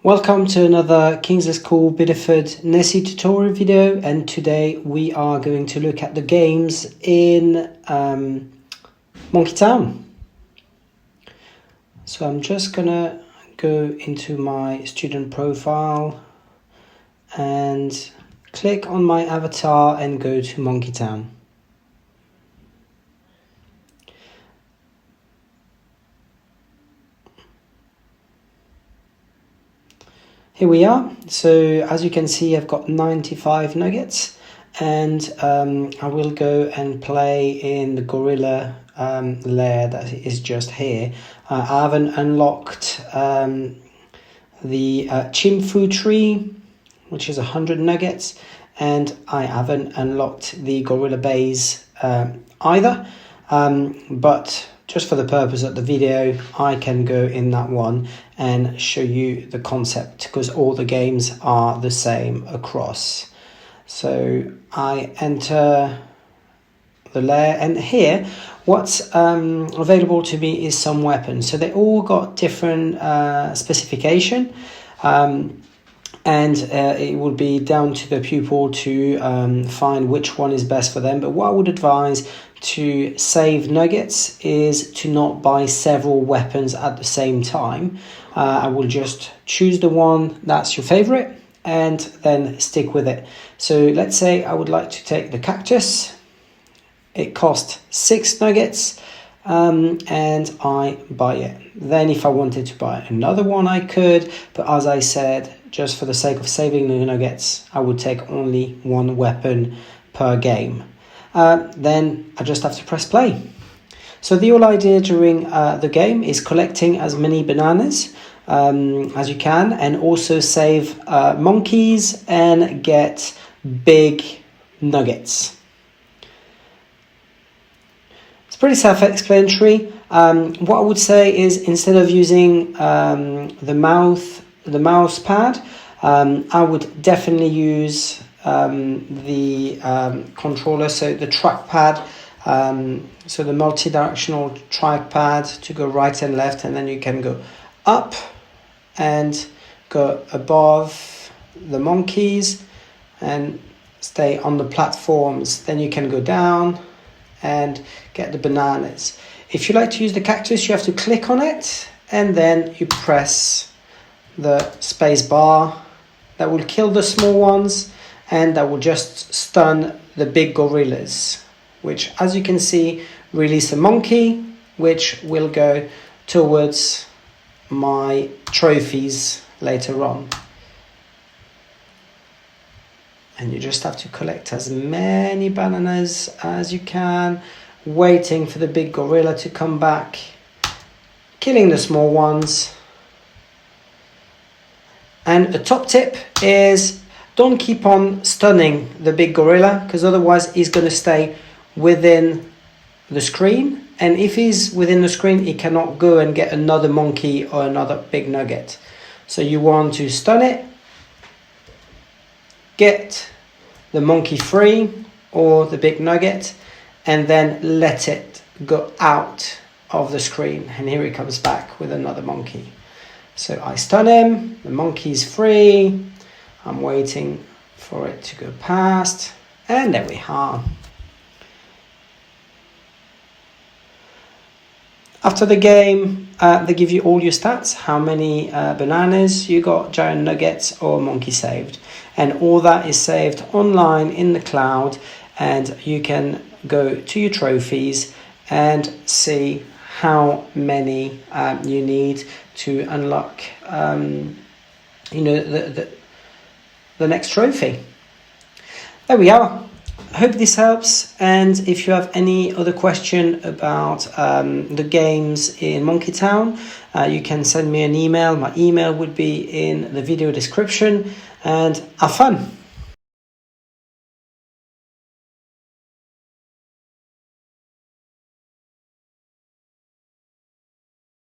Welcome to another Kingsley School Bideford NESSY tutorial video, and today we are going to look at the games in Monkey Town. So I'm just gonna go into my student profile and click on my avatar and go to Monkey Town. Here we are. So as you can see, I've got 95 nuggets, and I will go and play in the gorilla lair that is just here. I haven't unlocked the chimfu tree, which is 100 nuggets, and I haven't unlocked the gorilla base either, but just for the purpose of the video, I can go in that one and show you the concept, because all the games are the same across. So I enter the lair, and here what's available to me is some weapons. So they all got different specification, and it would be down to the pupil to find which one is best for them. But what I would advise to save nuggets is to not buy several weapons at the same time. I will just choose the one that's your favorite and then stick with it. So let's say I would like to take the cactus. It cost 6 nuggets, and I buy it. Then if I wanted to buy another one, I could, but as I said, just for the sake of saving the nuggets, I would take only one weapon per game. Then I just have to press play. So the whole idea during the game is collecting as many bananas as you can, and also save monkeys and get big nuggets. It's pretty self-explanatory. What I would say is, instead of using the mouse pad, I would definitely use the controller, so the trackpad, so the multi-directional trackpad to go right and left, and then you can go up and go above the monkeys and stay on the platforms. Then you can go down and get the bananas. If you like to use the cactus, you have to click on it and then you press the space bar. That will kill the small ones, and that will just stun the big gorillas, which, as you can see, release a monkey, which will go towards my trophies later on. And you just have to collect as many bananas as you can, waiting for the big gorilla to come back, killing the small ones. And a top tip is, don't keep on stunning the big gorilla, because otherwise he's going to stay within the screen. And if he's within the screen, he cannot go and get another monkey or another big nugget. So you want to stun it, get the monkey free or the big nugget, and then let it go out of the screen. And here he comes back with another monkey. So I stun him, the monkey's free, I'm waiting for it to go past, and there we are. After the game, they give you all your stats, how many bananas you got, giant nuggets, or monkey saved. And all that is saved online in the cloud, and you can go to your trophies and see how many you need to unlock the next trophy. There we are. I hope this helps, and if you have any other question about the games in Monkey Town, you can send me an email. My email would be in the video description, and have fun.